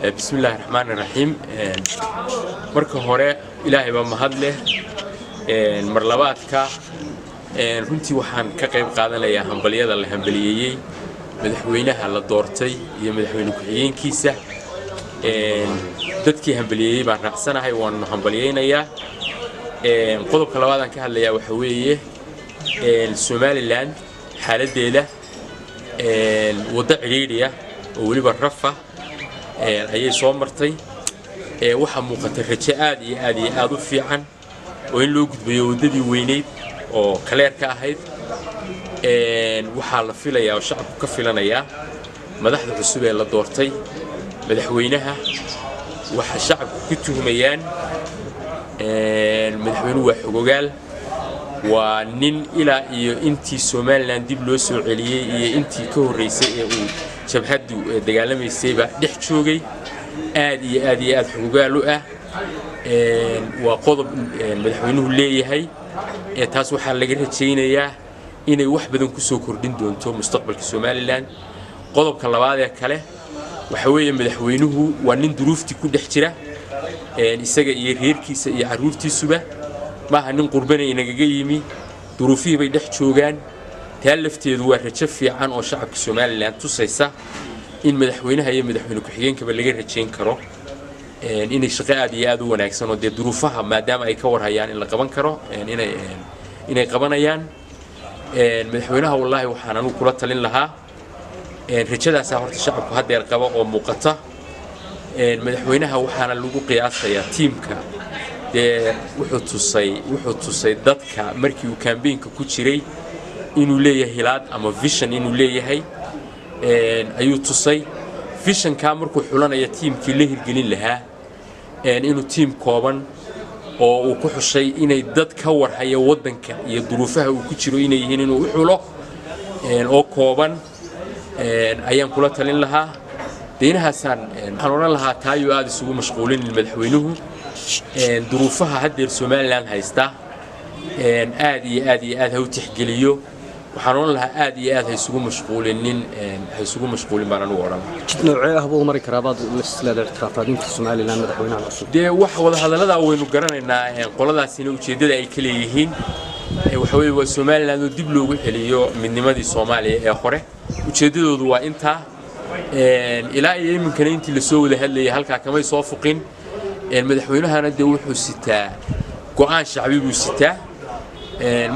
بسم الله الرحمن الرحيم. marka hore ilaahay baa mahad leh mar labaadka runtii waxaan ka qayb qaadanayaa hambaliyada la hambaliyay madaxweynaha la doortay iyo madaxweyne ku-xigeenkiisa dadkii hambaliyay baan raacsanahay waan hambaliyaynayaa qodobka labaad aan ka hadlayaa waxa weeye Somaliland xaaladeeda wada ciriiriya oo waliba rafa ayay soo martay waxa muuqata rajo aad u fiican oo in loo gudbiyo wadadii weyneed oo kaleerka ahayd waxa la filayaa oo shacabku ka filanaya madaxda cusub ee la doortay madaxweynaha waxa shacabku ku tuhmayaan madaxweynuhu waa xogogaal waa nin ilaa iyo intii Somaliland dib loo soo celiyay iyo intii ka horeysay ee uu jabhadu dagaalamaysay ba dhex joogay aad xogogaal u ah waa qodob madaxweynuhu leeyahay taas waxa laga rajaynayaa inay wax badan ku soo kordhin doonto mustaqbalka Somaliland qodobka labaad ee kale waxa weeye madaxweynuhu waa nin duruufti ku dhex jira isaga iyo reerkiisa iyo caruurtiisuba maaha nin qurbanay inaga yimi duruufihii bay dhex joogaan taa lafteedu waa rajo fiican oo shacabka Somaliland tusaysa in madaxweynaha iyo madaxweyne ku-xigeenkaba laga rajayn karo inay shaqo aad u wanaagsan oo duruufaha maadaama ay ka warhayaan in la qaban karo inay qabanayaan madaxweynaha wallahi waxaan anu kula talin lahaa rajadaas horta shacabku hadeer qaba oo muuqata madaxweynaha waxaana lagu qiyaasayaa tiimka wuxuu tusay dadka markii uu campaign-ka ku jiray inuu leeyahay hilaad ama vision inuu leeyahay ayuu tusay vision-ka markuu xulanaya tiimkii la hirgelin lahaa inuu tiim kooban oo uu ku xushay inay dad ka warhaya wadanka iyo duruufaha uu ku jiro inay yihiin inuu u xulo oo kooban ayaan kula talin lahaa deynahaasan waxaan oran lahaa taayo aad isugu mashquulin madaxweynuhu duruufaha hadeer Somaliland haysta aad ha u tixgeliyo waxaan oran lahaa aad ha isugu mashquulin baan anigu oran noocee ah buu mari karaa baad islaada ictiraafadinta Somaliland madaxweynaha cusub wax wada hadalada waynu garanaynaa qoladaasina ujeedada ay kale yihiin waxa weeye waa Somaliland oo dib loogu celiyo midnimadii Soomaaliya ee hore ujeedadoodu waa inta ilaa iyo iminkana intii la soo wada hadlayay halka kamay soo fuqin madaxweynahana wuxuu sitaa go'aan shacbi buu sitaa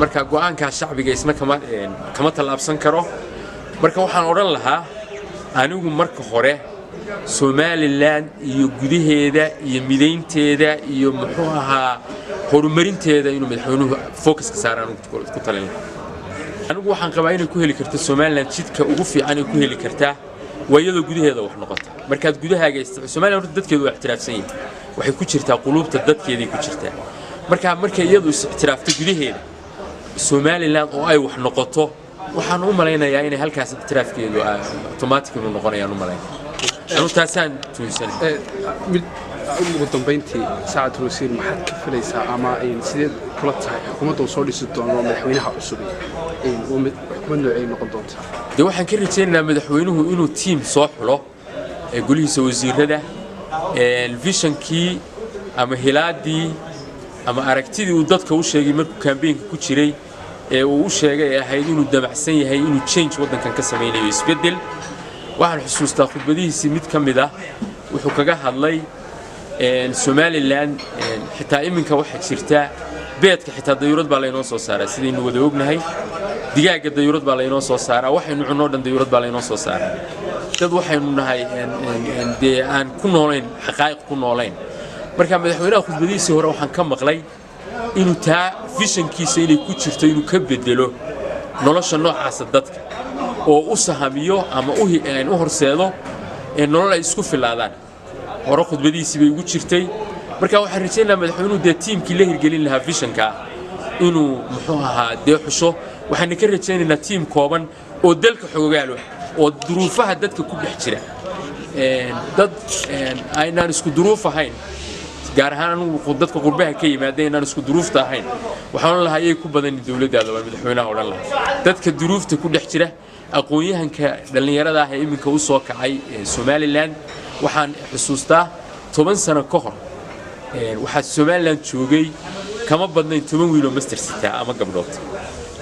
marka go'aanka shacbiga isna kama talaabsan karo marka waxaan oran lahaa anigu marka hore Somaliland iyo gudaheeda iyo mideynteeda iyo muxuu ahaa horumarinteeda inuu madaxweynuhu focus ka saaraan ku talin anigu waxaan qabaa inay ku heli karto Somaliland jidka ugu fiican ay ku heli kartaa wayada gudaheeda wax noqota markaad gudahaaga Somaliland dadkeedu waa ixtiraafsan yihiin waxay ku jirtaa qulubta dadkeedii ku jirtaa marka iyadu ixtiraafto gudaheeda Somaliland oo ay wax noqoto waxaan u maleynayaa inay halkaas ixtiraafkeedu automatic inuu noqonayo u maleynayaa taasaan tuusan ugu dambeyntii saacad wasiir maxaad ka filaysaa ama sidee kula tahay xukuumadda soo dhisi doono madaxweynaha cusub xukuumad noocay noqon doontaa waxaan ka rajaynayaa madaxweynuhu inuu team soo xulo golihiisa wasiirada vision-kii ama hilaadii ama aragtidii uu dadka u sheegay markuu campaign-ka ku jiray uu u sheegay ahayd inuu damacsan yahay inuu change wadankan ka sameeyo isbedel waxaan xusuustaa khudbadihiisii mid ka mid ah wuxuu kaga hadlay Somaliland xitaa iminka waxa jirta beedka xitaa dayuurad baa la inoo soo saaraa sidaynu wada ognahay digaaga dayuurad baa la inoo soo saaraa waxaynu cunno dhan dayuurad baa la inoo soo saaraa dad waxaynu nahay aan ku noolayn xaqaa'iq ku noolayn marka madaxweynaha khudbadihiisii hore waxaan ka maqlay inuu taa vision-kiisa inay ku jirto inuu ka bedelo nolosha noocaas dadka oo u sahamiyo ama u horseedo nolol ay isku filaadaan hore khudbadiisii bay ugu jirtay marka waxaan rajaynayaa madaxweynuhu tiimkii la hirgelin lahaa vision-ka inuu muxuu ahaa xusho waxaan ka rajaynaynaa tiim kooban oo dalka xogogaal oo duruufaha dadka ku dhex jira dad aynaan isku duruuf ahayn gaar ahaan dadka qurbaha ka yimaada inaan isku duruufta ahayn waxaan lahaa ay ku badan dawladda madaxweynaha oran lahaa dadka duruufta ku dhex jira aqoon-yahanka dhalinyarada ah ee iminka u soo kacay Somaliland waxaan xusuustaa 10 sano ka hor waxaa Somaliland joogay kama badnayn 10 wiil oo master sita ama gabdhood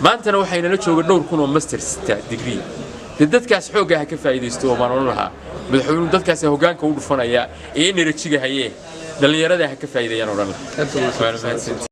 maantana waxayna la jooga dhowr kun oo master sita degree dadkaas xoogaa ka faa'iideysto oo maanoon lahaa madaxweynuhu dadkaas hoggaanka u dhufanaya ee energy-ga hayee dhalinyarada ka faa'iideeyaan oo dhan